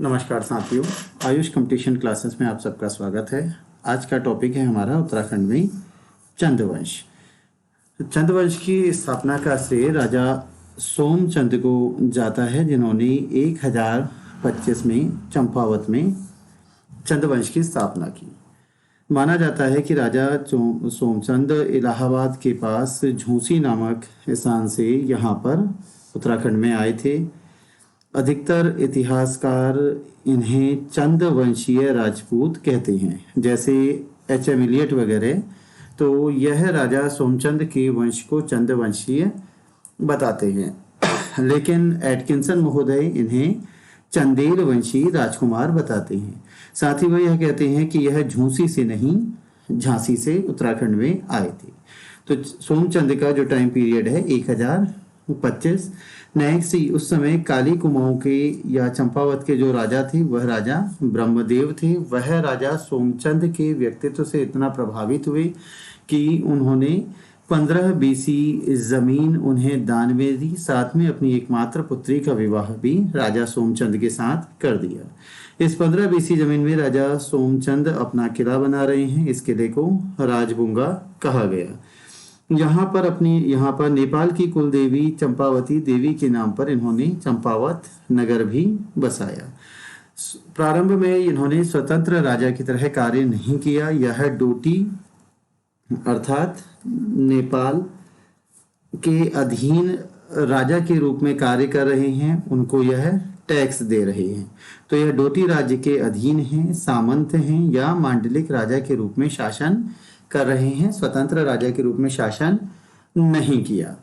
नमस्कार साथियों, Ayush competition classes में आप सबका स्वागत है। आज का टॉपिक है हमारा उत्तराखंड में चंदवंश। चंदवंश की स्थापना का श्रेय राजा सोमचंद को जाता है, जिन्होंने 1025 में चंपावत में चंदवंश की स्थापना की। माना जाता है कि राजा सोमचंद इलाहाबाद के पास झूसी नामक स्थान से यहाँ पर उत्तराखंड में आए थे। अधिकतर इतिहासकार इन्हें चंदवंशीय राजपूत कहते हैं, जैसे एच.एम. इलियट वगैरह। तो यह राजा सोमचंद के वंश को चंदवंशीय बताते हैं, लेकिन एटकिंसन महोदय इन्हें चंदेल वंशी राजकुमार बताते हैं। साथ ही वह यह कहते हैं कि यह झूसी से नहीं, झांसी से उत्तराखंड में आए थे। तो सोमचंद का जो टाइम पीरियड है 1025। नेक्स्ट, उस समय काली कुमाऊं के या चंपावत के जो राजा थे वह राजा ब्रह्मदेव थे। वह राजा सोमचंद के व्यक्तित्व से इतना प्रभावित हुए कि उन्होंने 15 बीसी जमीन उन्हें दान में दी। साथ में अपनी एकमात्र पुत्री का विवाह भी राजा सोमचंद के साथ कर दिया। इस 15 बीसी जमीन में राजा सोमचंद अपना किला बना रहे हैं। इस किले को राजबुंगा कहा गया। यहाँ पर नेपाल की कुल देवी चंपावती देवी के नाम पर इन्होंने चंपावत नगर भी बसाया। प्रारंभ में इन्होंने स्वतंत्र राजा की तरह कार्य नहीं किया। यह डोटी अर्थात नेपाल के अधीन राजा के रूप में कार्य कर रहे हैं, उनको यह टैक्स दे रहे हैं। तो यह डोटी राज्य के अधीन हैं, सामंत हैं या मांडलिक राजा के रूप में शासन कर रहे हैं। स्वतंत्र राजा के रूप में शासन नहीं किया।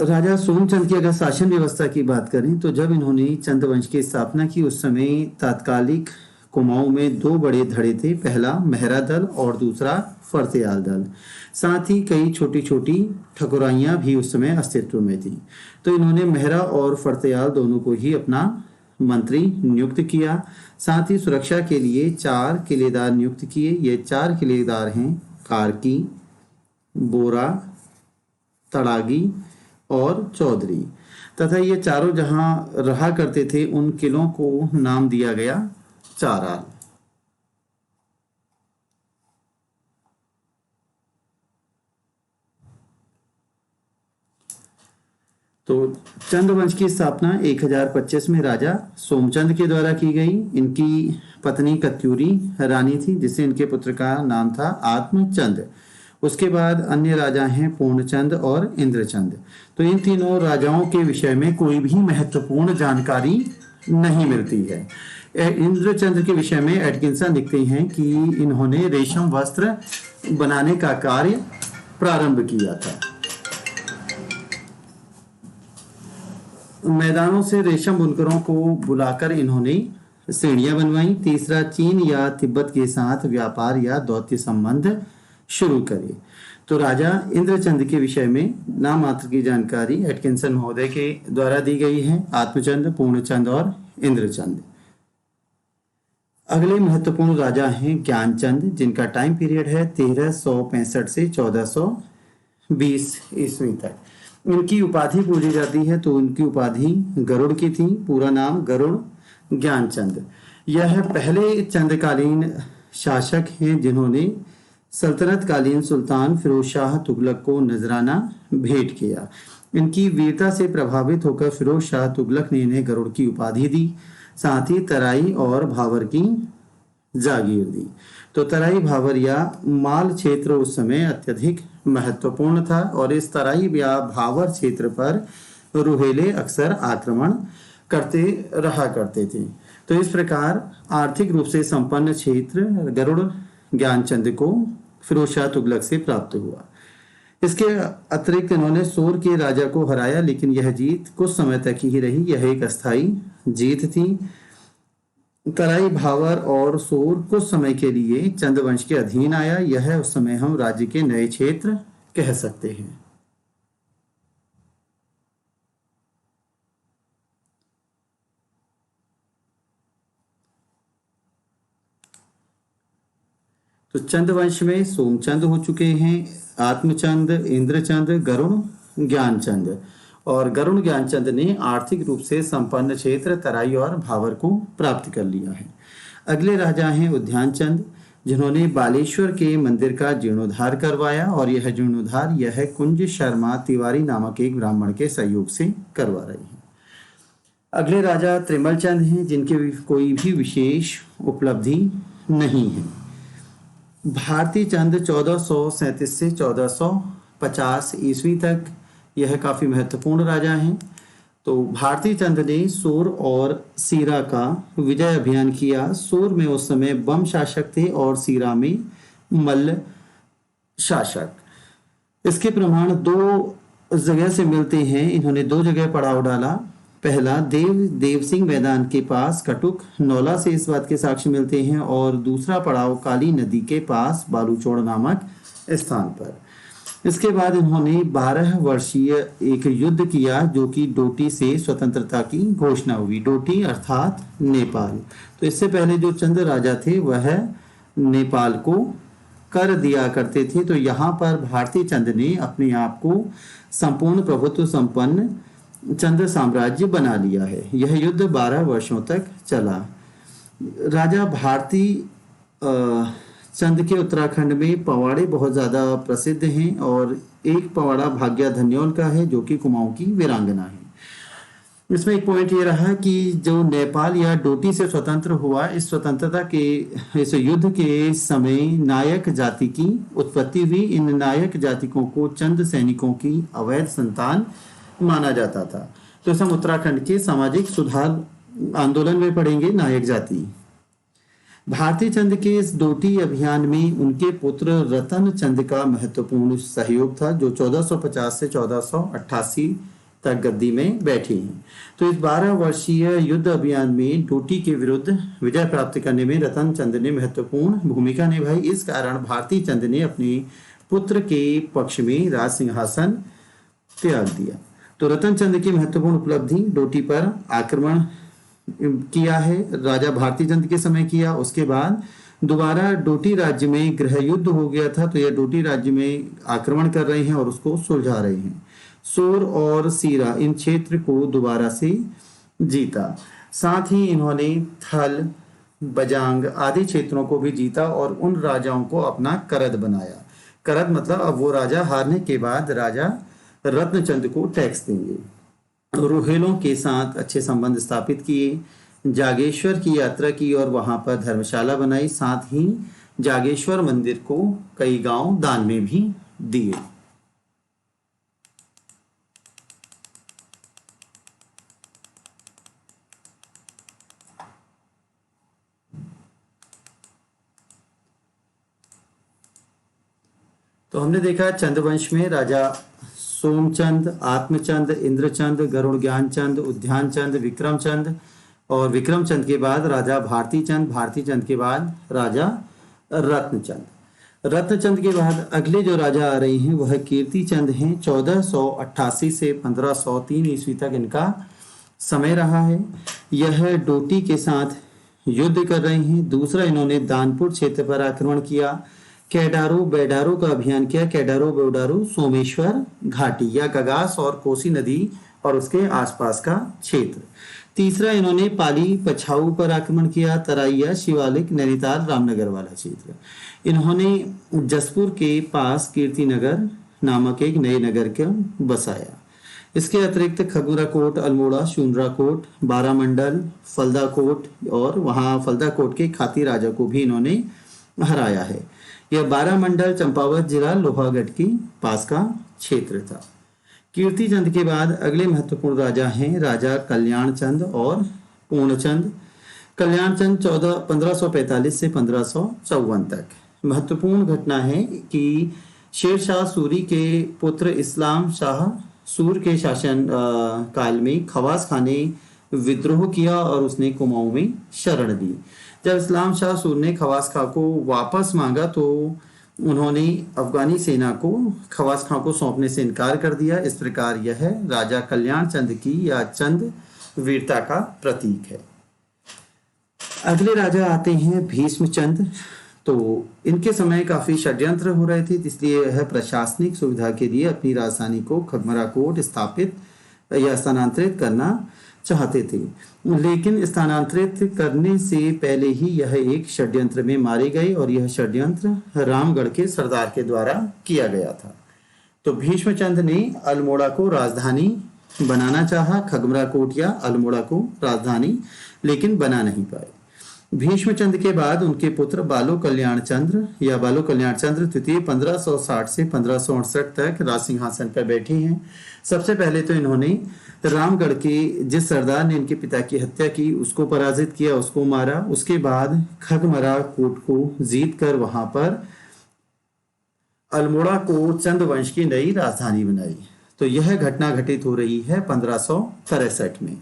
राजा सोमचंद की अगर शासन व्यवस्था की बात करें तो जब इन्होंने चंदवंश की स्थापना की उस समय तात्कालिक कुमाऊं में दो बड़े धड़े थे, पहला मेहरा दल और दूसरा फरतेयाल दल। साथ ही कई छोटी छोटी ठकुराइयां भी उस समय अस्तित्व में थी। तो इन्होंने मेहरा और फरतेयाल दोनों को ही अपना मंत्री नियुक्त किया। साथ ही सुरक्षा के लिए 4 किलेदार नियुक्त किए। ये 4 किलेदार हैं कार्की, बोरा, तड़ागी और चौधरी। तथा ये चारों जहां रहा करते थे उन किलों को नाम दिया गया चाराल। तो चंद्रवंश की स्थापना 1025 में राजा सोमचंद के द्वारा की गई। इनकी पत्नी कत्यूरी रानी थी, जिससे इनके पुत्र का नाम था आत्मचंद। उसके बाद अन्य राजा हैं पूर्णचंद और इंद्रचंद। तो इन तीनों राजाओं के विषय में कोई भी महत्वपूर्ण जानकारी नहीं मिलती है। इंद्रचंद के विषय में एटकिंसन लिखते हैं कि इन्होंने रेशम वस्त्र बनाने का कार्य प्रारंभ किया था। मैदानों से रेशम बुनकरों को बुलाकर इन्होंने श्रेणियां बनवाई। तीसरा, चीन या तिब्बत के साथ व्यापार या दौत्य संबंध शुरू करे। तो राजा इंद्रचंद के विषय में नाम मात्र की जानकारी एटकिंसन महोदय के द्वारा दी गई है, आत्मचंद, पूर्णचंद और इंद्रचंद। अगले महत्वपूर्ण राजा हैं ज्ञानचंद, जिनका टाइम पीरियड है 1365 से 1420 ईस्वी तक। इनकी उपाधि पूछी जाती है तो उनकी उपाधि गरुड़ की थी। पूरा नाम गरुड़ ज्ञानचंद। यह पहले चंदकालीन शासक हैं जिन्होंने सल्तनत कालीन सुल्तान फिरोज शाह तुगलक को नजराना भेंट किया। इनकी वीरता से प्रभावित होकर फिरोज शाह तुगलक ने इन्हें गरुड़ की उपाधि दी। साथ ही तराई और भावर की जागीर दी। तो तराई, भावर या माल क्षेत्र उस समय अत्यधिक महत्वपूर्ण था और इस तराई या भावर क्षेत्र पर रुहेले अक्सर आक्रमण करते रहा करते थे। तो इस प्रकार आर्थिक रूप से संपन्न क्षेत्र गरुड़ ज्ञानचंद को फिरोज शाह तुगलक से प्राप्त हुआ। इसके अतिरिक्त इन्होंने सोर के राजा को हराया, लेकिन यह जीत कुछ समय तक ही रही। यह एक अस्थायी जीत थी। तराई, भावर और सोर कुछ समय के लिए चंद्रवंश के अधीन आया। यह उस समय हम राज्य के नए क्षेत्र कह सकते हैं। तो चंद्रवंश में सोमचंद हो चुके हैं, आत्मचंद, इंद्रचंद, गरुड़, ज्ञानचंद। और गरुड़ ज्ञानचंद ने आर्थिक रूप से संपन्न क्षेत्र तराई और भावर को प्राप्त कर लिया है। अगले राजा हैं उद्यान चंद, जिन्होंने बालेश्वर के मंदिर का जीर्णोद्धार करवाया और यह जीर्णोद्धार यह कुंज शर्मा तिवारी नामक एक ब्राह्मण के सहयोग से करवा रहे हैं। अगले राजा त्रिमल चंद हैं, जिनके कोई भी विशेष उपलब्धि नहीं है। भारती चंद 1437 से 1450 ईस्वी तक यह काफ़ी महत्वपूर्ण राजा हैं। तो भारती चंद ने सूर और सीरा का विजय अभियान किया। सूर में उस समय बम शासक थे और सीरा में मल्ल शासक। इसके प्रमाण दो जगह से मिलते हैं। इन्होंने दो जगह पड़ाव डाला। पहला देव सिंह मैदान के पास कटुक नौला से इस बात के साक्ष्य मिलते हैं, और दूसरा पड़ाव काली नदी के पास बालूचोड़ नामक स्थान पर। इसके बाद इन्होंने 12 वर्षीय एक युद्ध किया, जो कि डोटी से स्वतंत्रता की घोषणा हुई। डोटी अर्थात नेपाल। तो इससे पहले जो चंद राजा थे वह नेपाल को कर दिया करते थे। तो यहाँ पर भारती चंद ने अपने आप को संपूर्ण प्रभुत्व संपन्न चंद साम्राज्य बना लिया है। यह युद्ध 12 वर्षों तक चला। राजा भारती चंद के उत्तराखंड में पवाड़े बहुत ज़्यादा प्रसिद्ध हैं, और एक पवाड़ा भाग्या धन्योल का है, जो कि कुमाऊं की वीरांगना है। इसमें एक पॉइंट ये रहा कि जो नेपाल या डोटी से स्वतंत्र हुआ, इस स्वतंत्रता के इस युद्ध के समय नायक जाति की उत्पत्ति हुई। इन नायक जातिकों को चंद सैनिकों की अवैध संतान माना जाता था। तो इस हम उत्तराखंड के सामाजिक सुधार आंदोलन में पढ़ेंगे नायक जाति। भारती चंद के इस डोटी अभियान में उनके पुत्र रतन चंद का महत्वपूर्ण सहयोग था, जो 1450 से 1488 तक गद्दी में बैठे हैं। तो इस 12 वर्षीय युद्ध अभियान में डोटी के विरुद्ध विजय प्राप्त करने में रतन चंद ने महत्वपूर्ण भूमिका निभाई। इस कारण भारती चंद ने अपने पुत्र के पक्ष में राज सिंहासन त्याग दिया। तो रतन चंद की महत्वपूर्ण उपलब्धि डोटी पर आक्रमण किया है, राजा भारती चंद के समय किया। उसके बाद दोबारा डोटी राज्य में गृह युद्ध हो गया था, तो यह डोटी राज्य में आक्रमण कर रहे हैं और उसको सुलझा रहे हैं। सोर और सीरा इन क्षेत्र को दोबारा से जीता। साथ ही इन्होंने थल, बजांग आदि क्षेत्रों को भी जीता और उन राजाओं को अपना करद बनाया। करद मतलब अब वो राजा हारने के बाद राजा रत्नचंद को टैक्स देंगे। रोहेलों के साथ अच्छे संबंध स्थापित किए, जागेश्वर की यात्रा की और वहां पर धर्मशाला बनाई। साथ ही जागेश्वर मंदिर को कई गांव दान में भी दिए। तो हमने देखा चंद्रवंश में राजा सोमचंद, आत्मचंद, इंद्रचंद, गरुड़ ज्ञानचंद, उद्यान चंद, विक्रम चंद, और विक्रम चंद के बाद राजा भारती चंद, भारती चंद के बाद राजा रत्नचंद। रत्नचंद के बाद अगले जो राजा आ रहे हैं वह कीर्ति चंद हैं। 1488 से 1503 ईस्वी तक इनका समय रहा है। यह डोटी के साथ युद्ध कर रहे हैं। दूसरा, इन्होंने दानपुर क्षेत्र पर आक्रमण किया। कैडारो बेडारो का अभियान किया। कैडारो बेडारो सोमेश्वर घाटी या गगास और कोसी नदी और उसके आसपास का क्षेत्र। तीसरा, इन्होंने पाली पछाऊ पर आक्रमण किया। तराइया, शिवालिक, नैनीताल, रामनगर वाला क्षेत्र। इन्होंने जसपुर के पास कीर्तिनगर नामक एक नए नगर को बसाया। इसके अतिरिक्त खगुरा कोट, अल्मोड़ा, शूनरा कोट, बारामंडल, फलदा कोट और वहां फलदा कोट के खाती राजा को भी इन्होंने हराया है। यह बारामंडल चंपावत जिला लोहागढ़ के पास का क्षेत्र था। कीर्ति चंद के बाद अगले महत्वपूर्ण राजा हैं राजा कल्याण चंद और पूर्णचंद। कल्याण चंद 1545 से 1554 तक। महत्वपूर्ण घटना है कि शेर शाह सूरी के पुत्र इस्लाम शाह सूर के शासन काल में खवास खान ने विद्रोह किया और उसने कुमाऊं में शरण दी। जब इस्लाम शाह सूर ने खवास खां को वापस मांगा तो उन्होंने अफगानी सेना को खवास खां को सौंपने से इनकार कर दिया। इस प्रकार यह राजा कल्याण चंद की या चंद वीरता का प्रतीक है। अगले राजा आते हैं भीष्मचंद। तो इनके समय काफी षड्यंत्र हो रहे थे, इसलिए यह प्रशासनिक सुविधा के लिए अपनी राजधानी को खगमरा कोट स्थापित या स्थानांतरित करना चाहते थे, लेकिन स्थानांतरित करने से पहले ही यह एक षड्यंत्र में मारे गए और यह षड्यंत्र रामगढ़ के सरदार के द्वारा किया गया था। तो भीष्मचंद ने अल्मोड़ा को राजधानी बनाना चाहा, खगमरा कोट या अल्मोड़ा को राजधानी, लेकिन बना नहीं पाए। भीष्मचंद के बाद उनके पुत्र बालो कल्याण चंद्र या बालो कल्याण चंद्र तृतीय 1560 से 1568 तक राज सिंहासन पर बैठे हैं। सबसे पहले तो इन्होंने रामगढ़ के जिस सरदार ने इनके पिता की हत्या की उसको पराजित किया, उसको मारा। उसके बाद खगमरा कोट को जीत कर वहां पर अल्मोड़ा को चंद वंश की नई राजधानी बनाई। तो यह घटना घटित हो रही है 1563 में।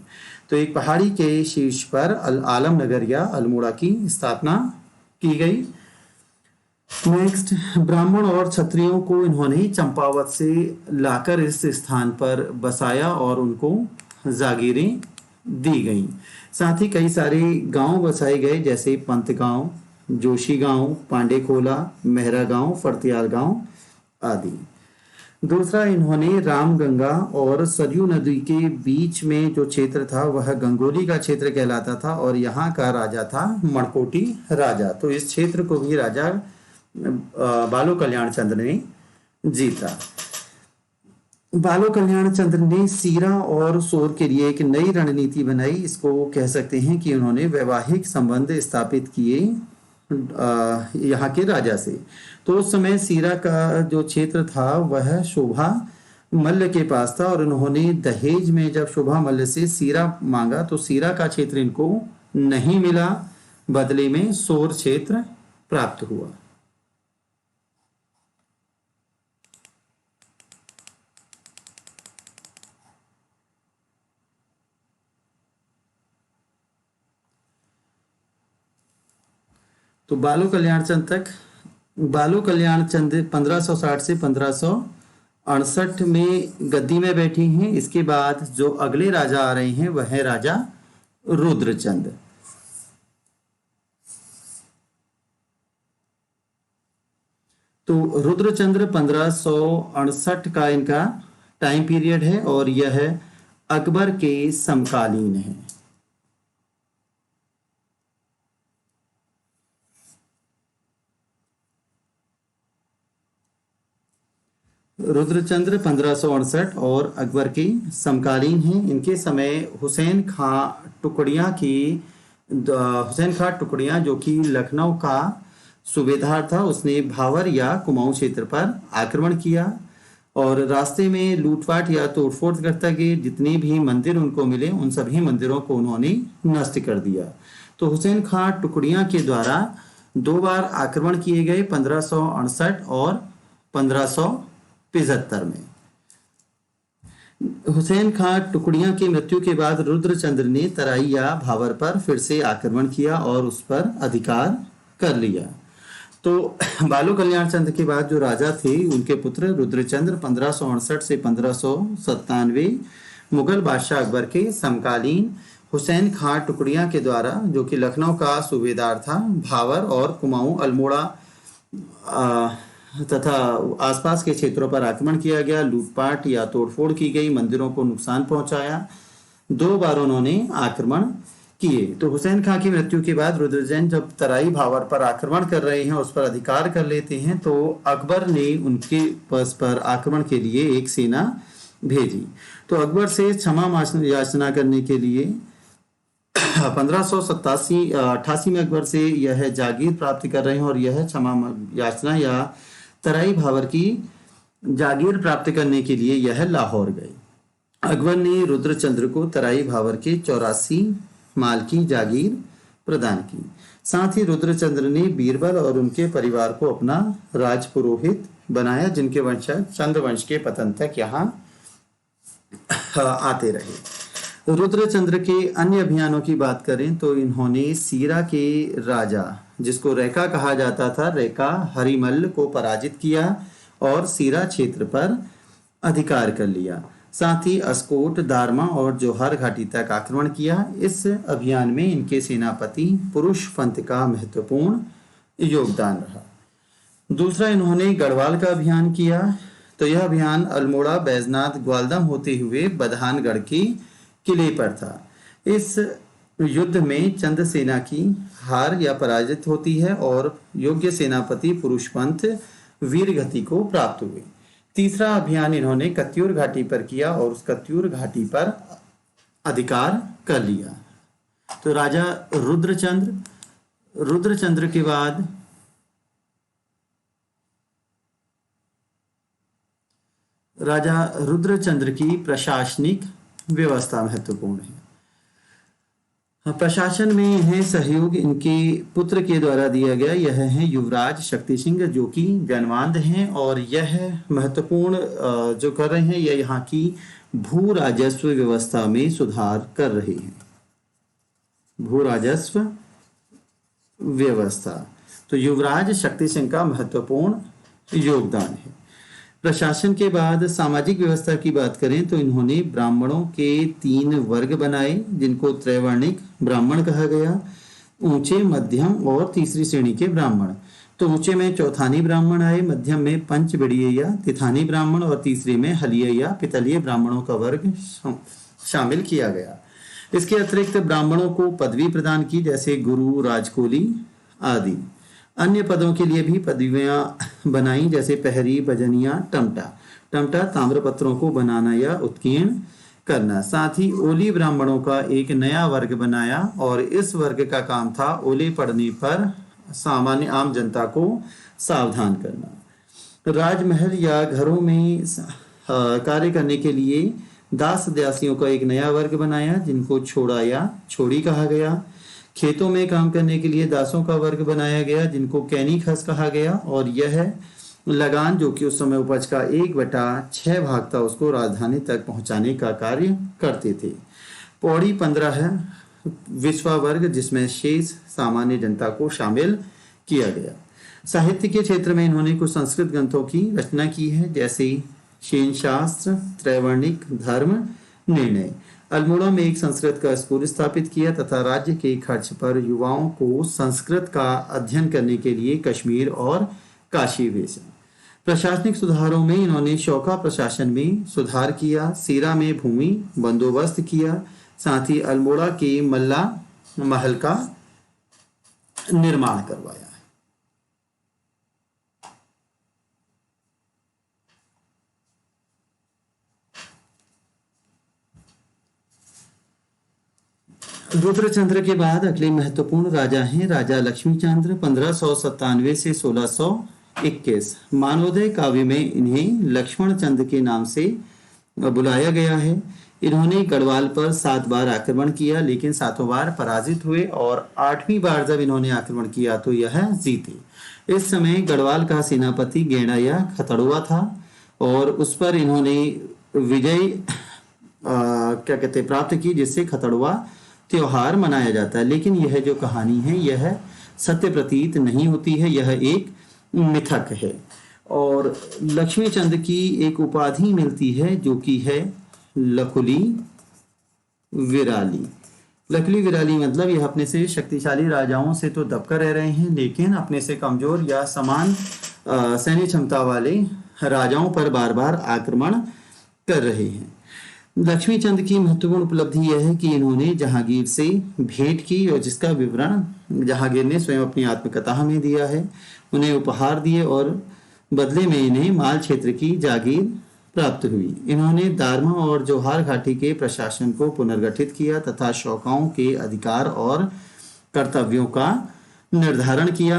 तो एक पहाड़ी के शीर्ष पर आलम नगर या अल्मोड़ा की स्थापना की गई। नेक्स्ट, ब्राह्मण और क्षत्रियों को इन्होंने चंपावत से लाकर इस स्थान पर बसाया और उनको जागीरें दी गई। साथ ही कई सारे गांव बसाए गए, जैसे पंत गांव, जोशी गांव, पांडे खोला, मेहरा गांव, फरतियाल गांव आदि। दूसरा, इन्होंने रामगंगा और सरयू नदी के बीच में जो क्षेत्र था वह गंगोली का क्षेत्र कहलाता था और यहाँ का राजा था मणकोटी राजा। तो इस क्षेत्र को भी राजा बालो कल्याण चंद्र ने जीता। बालो कल्याण चंद्र ने सीरा और सोर के लिए एक नई रणनीति बनाई। इसको कह सकते हैं कि उन्होंने वैवाहिक संबंध स्थापित किए यहाँ के राजा से। तो उस समय सीरा का जो क्षेत्र था वह शोभा मल्ल के पास था और उन्होंने दहेज में जब शोभा मल्ल से सीरा मांगा तो सीरा का क्षेत्र इनको नहीं मिला, बदले में सोर क्षेत्र प्राप्त हुआ। तो बालो कल्याण चंद 1560 से 1568 में गद्दी में बैठी हैं। इसके बाद जो अगले राजा आ रहे हैं वह है राजा रुद्रचंद। तो रुद्रचंद्र 1568 का इनका टाइम पीरियड है और यह अकबर के समकालीन है। रुद्रचंद्र 1568 और अकबर के समकालीन हैं। इनके समय हुसैन खां टुकड़ियां जो कि लखनऊ का सूबेदार था, उसने भावर या कुमाऊं क्षेत्र पर आक्रमण किया और रास्ते में लूटपाट या तोड़फोड़ करता गए। जितने भी मंदिर उनको मिले उन सभी मंदिरों को उन्होंने नष्ट कर दिया। तो हुसैन खां टुकड़ियां के द्वारा 2 बार आक्रमण किए गए, 1568 और 1575 में। हुसैन खां टुकड़ियां की मृत्यु के बाद रुद्रचंद्र ने तराई या भावर पर फिर से आक्रमण किया और उस पर अधिकार कर लिया। तो बालो कल्याण चंद्र के बाद जो राजा थे उनके पुत्र रुद्रचंद्र 1568 से 1597 मुगल बादशाह अकबर के समकालीन हुसैन खां टुकड़ियां के द्वारा, जो कि लखनऊ का सूबेदार था, भावर और कुमाऊं अल्मोड़ा तथा आसपास के क्षेत्रों पर आक्रमण किया गया, लूटपाट या तोड़फोड़ की गई, मंदिरों को नुकसान पहुंचाया। 2 बार उन्होंने आक्रमण किए। तो हुसैन खां की मृत्यु के बाद रुद्रचंद जब तराई भावर पर आक्रमण कर रहे हैं, उस पर अधिकार कर लेते हैं, तो अकबर ने उनके पास पर आक्रमण के लिए एक सेना भेजी। तो अकबर से क्षमा याचना करने के लिए 1588 में अकबर से यह जागीर प्राप्त कर रहे हैं और यह क्षमा याचना या तराई भावर की जागीर प्राप्त करने के लिए यह लाहौर गए। अकबर ने रुद्रचंद्र को तराई भावर के 84 माल की जागीर प्रदान की। साथ ही रुद्रचंद्र ने बीरबल और उनके परिवार को अपना राजपुरोहित बनाया, जिनके वंशज चंद्रवंश के पतन तक यहाँ आते रहे। रुद्रचंद्र के अन्य अभियानों की बात करें तो इन्होंने सीरा के राजा, जिसको रेका कहा जाता था, रेका हरिमल्ल को पराजित किया और सीरा क्षेत्र पर अधिकार कर लिया। साथ ही अस्कोट, दारमा और जौहर घाटी तक आक्रमण किया। इस अभियान में इनके सेनापति पुरुष पंत का महत्वपूर्ण योगदान रहा। दूसरा, इन्होंने गढ़वाल का अभियान किया तो यह अभियान अल्मोड़ा, बैजनाथ, ग्वालदम होते हुए बधानगढ़ के किले पर था। इस युद्ध में चंद सेना की हार या पराजित होती है और योग्य सेनापति पुरुषपंत वीरगति को प्राप्त हुए। तीसरा अभियान इन्होंने कत्यूर घाटी पर किया और उस कत्यूर घाटी पर अधिकार कर लिया। तो राजा रुद्रचंद्र के बाद राजा रुद्रचंद्र की प्रशासनिक व्यवस्था महत्वपूर्ण है। प्रशासन में इन्हें सहयोग इनके पुत्र के द्वारा दिया गया। यह है युवराज शक्ति सिंह, जो कि जनवांद हैं और यह महत्वपूर्ण जो कर रहे हैं, यह यहाँ की भू राजस्व व्यवस्था में सुधार कर रहे हैं। भू राजस्व व्यवस्था, तो युवराज शक्ति सिंह का महत्वपूर्ण योगदान है। प्रशासन के बाद सामाजिक व्यवस्था की बात करें तो इन्होंने ब्राह्मणों के 3 वर्ग बनाए, जिनको त्रैवर्णिक ब्राह्मण कहा गया। ऊंचे, मध्यम और तीसरी श्रेणी के ब्राह्मण। तो ऊंचे में चौथानी ब्राह्मण आए, मध्यम में पंचबिड़ीय या तिथानी ब्राह्मण और तीसरे में हलीय या पितलीय ब्राह्मणों का वर्ग शामिल किया गया। इसके अतिरिक्त ब्राह्मणों को पदवी प्रदान की, जैसे गुरु, राजकोली आदि। अन्य पदों के लिए भी पदवियां बनाई, जैसे पहरी, भजनिया, टमटा। टमटा ताम्रपत्रों को बनाना या उत्कीर्ण करना। साथ ही ओली ब्राह्मणों का एक नया वर्ग बनाया और इस वर्ग का काम था ओले पड़ने पर सामान्य आम जनता को सावधान करना। राजमहल या घरों में कार्य करने के लिए दास दासियों का एक नया वर्ग बनाया, जिनको छोड़ा या छोड़ी कहा गया। खेतों में काम करने के लिए दासों का वर्ग बनाया गया, जिनको कैनी खस कहा गया। और यह लगान, जो कि उस समय उपज का 1/6 भाग था, उसको राजधानी तक पहुंचाने का कार्य करते थे। पौड़ी 15 है विश्वा वर्ग, जिसमें शेष सामान्य जनता को शामिल किया गया। साहित्य के क्षेत्र में इन्होंने कुछ संस्कृत ग्रंथों की रचना की है, जैसे शेन शास्त्र, त्रैवर्णिक धर्म निर्णय। अल्मोड़ा में एक संस्कृत का स्कूल स्थापित किया तथा राज्य के खर्च पर युवाओं को संस्कृत का अध्ययन करने के लिए कश्मीर और काशी भेजा। प्रशासनिक सुधारों में इन्होंने शौका प्रशासन में सुधार किया, सीरा में भूमि बंदोबस्त किया, साथ ही अल्मोड़ा के मल्ला महल का निर्माण करवाया। रुद्रचंद्र के बाद अगले महत्वपूर्ण राजा हैं राजा लक्ष्मीचंद्र, 1597 से 1621। मानवोदय काव्य में इन्हें लक्ष्मण चंद के नाम से बुलाया गया है। इन्होंने गढ़वाल पर 7 बार आक्रमण किया, लेकिन 7 बार पराजित हुए और 8वीं बार जब इन्होंने आक्रमण किया तो यह जीते। इस समय गढ़वाल का सेनापति गेंडा या खतड़ुआ था और उस पर इन्होंने विजय प्राप्त की, जिससे खतड़ुआ त्योहार मनाया जाता है। लेकिन यह जो कहानी है यह सत्य प्रतीत नहीं होती है, यह एक मिथक है। और लक्ष्मीचंद की एक उपाधि मिलती है, जो कि है लकुली विराली। लकुली विराली मतलब यह अपने से शक्तिशाली राजाओं से तो दबकर रह रहे हैं, लेकिन अपने से कमजोर या समान सैन्य क्षमता वाले राजाओं पर बार बार आक्रमण कर रहे हैं। लक्ष्मीचंद की महत्वपूर्ण उपलब्धि यह है कि इन्होंने जहांगीर से भेंट की और जिसका विवरण जहांगीर ने स्वयं अपनी आत्मकथा में दिया है। उन्हें उपहार दिए और बदले में इन्हें माल क्षेत्र की जागीर प्राप्त हुई। इन्होंने दारमा और जोहार घाटी के प्रशासन को पुनर्गठित किया तथा शौकाओं के अधिकार और कर्तव्यों का निर्धारण किया।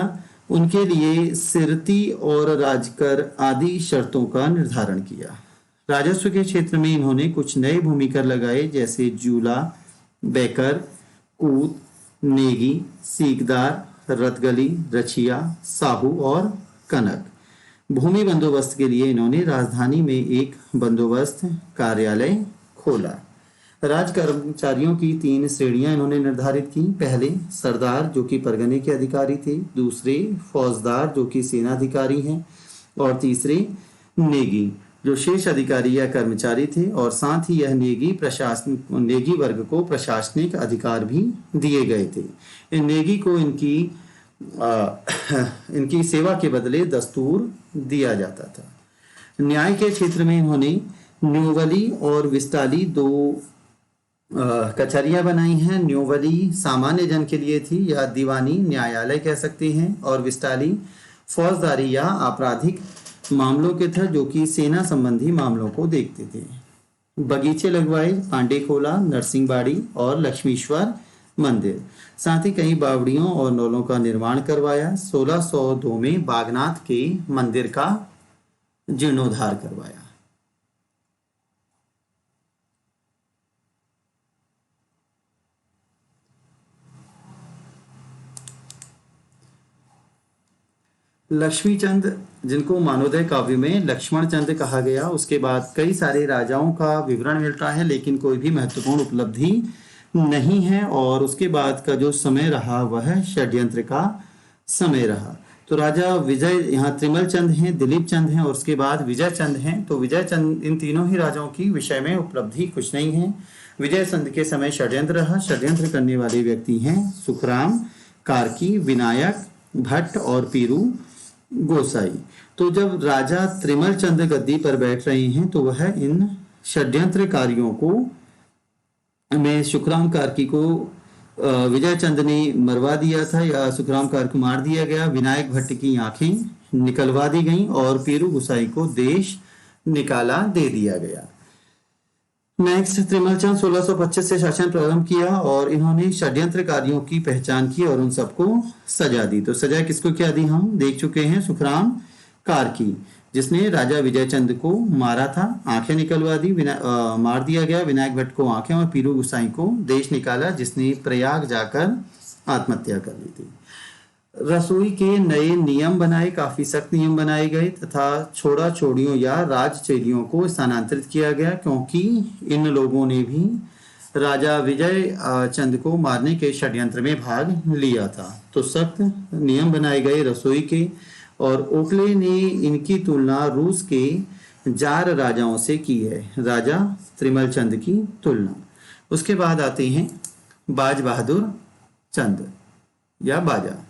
उनके लिए सिरती और राजकर आदि शर्तों का निर्धारण किया। राजस्व के क्षेत्र में इन्होंने कुछ नए भूमि कर लगाए, जैसे जूला, बेकर, कूत, नेगी, सीकदार, रतगली, रछिया, साहू और कनक। भूमि बंदोबस्त के लिए इन्होंने राजधानी में एक बंदोबस्त कार्यालय खोला। राज कर्मचारियों की 3 श्रेणियां इन्होंने निर्धारित की। पहले सरदार, जो कि परगने के अधिकारी थे। दूसरे फौजदार, जो कि सेनाधिकारी हैं। और तीसरे नेगी, जो शेष अधिकारी या कर्मचारी थे। और साथ ही यह नेगी वर्ग को प्रशासनिक अधिकार भी दिए गए थे। इन नेगी को इनकी सेवा के बदले दस्तूर दिया जाता था। न्याय के क्षेत्र में इन्होंने न्योवली और विस्ताली दो कचहरियां बनाई हैं। न्योवली सामान्य जन के लिए थी या दीवानी न्यायालय कह सकते हैं, और विस्ताली फौजदारी या आपराधिक मामलों के था, जो कि सेना संबंधी मामलों को देखते थे। बगीचे लगवाए, पांडे खोला, नरसिंहबाड़ी और लक्ष्मीश्वर मंदिर, साथ ही कई बावड़ियों और नौलों का निर्माण करवाया। 1602 में बागनाथ के मंदिर का जीर्णोद्धार करवाया। लक्ष्मीचंद, जिनको मानवोदय काव्य में लक्ष्मण चंद कहा गया, उसके बाद कई सारे राजाओं का विवरण मिलता है, लेकिन कोई भी महत्वपूर्ण उपलब्धि नहीं है। और उसके बाद का जो समय रहा वह षड्यंत्र का समय रहा। तो राजा विजय, यहाँ त्रिमल चंद हैं, दिलीप चंद हैं और उसके बाद विजय चंद हैं। तो विजय चंद, इन तीनों ही राजाओं की विषय में उपलब्धि कुछ नहीं है। विजय चंद के समय षड्यंत्र रहा। षड्यंत्र करने वाले व्यक्ति हैं सुखराम, कार्की, विनायक भट्ट और पीरू गोसाई। तो जब राजा त्रिमल चंद गद्दी पर बैठ रहे हैं तो वह इन षड्यंत्रकारियों को में सुखराम कार्की को विजय चंद ने मरवा दिया था या सुखराम कार्की को मार दिया गया। विनायक भट्ट की आंखें निकलवा दी गईं और पीरू गोसाई को देश निकाला दे दिया गया। नेक्स्ट, त्रिमल चंद 1625 से शासन प्रारंभ किया और इन्होंने षड्यंत्रकारियों की पहचान की और उन सबको सजा दी। तो सजा किसको क्या दी हम देख चुके हैं। सुखराम कार्की, जिसने राजा विजय चंद को मारा था, आंखें निकलवा दी, मार दिया गया। विनायक भट्ट को आंखें और पीरू गोसाई को देश निकाला, जिसने प्रयाग जाकर आत्महत्या कर ली थी। रसोई के नए नियम बनाए, काफी सख्त नियम बनाए गए तथा छोड़ा छोड़ियों या राजचेलियों को स्थानांतरित किया गया, क्योंकि इन लोगों ने भी राजा विजय चंद को मारने के षड्यंत्र में भाग लिया था। तो सख्त नियम बनाए गए रसोई के। और ओकले ने इनकी तुलना रूस के जार राजाओं से की है, राजा त्रिमल चंद की तुलना। उसके बाद आते हैं बाज बहादुर चंद या बाजा।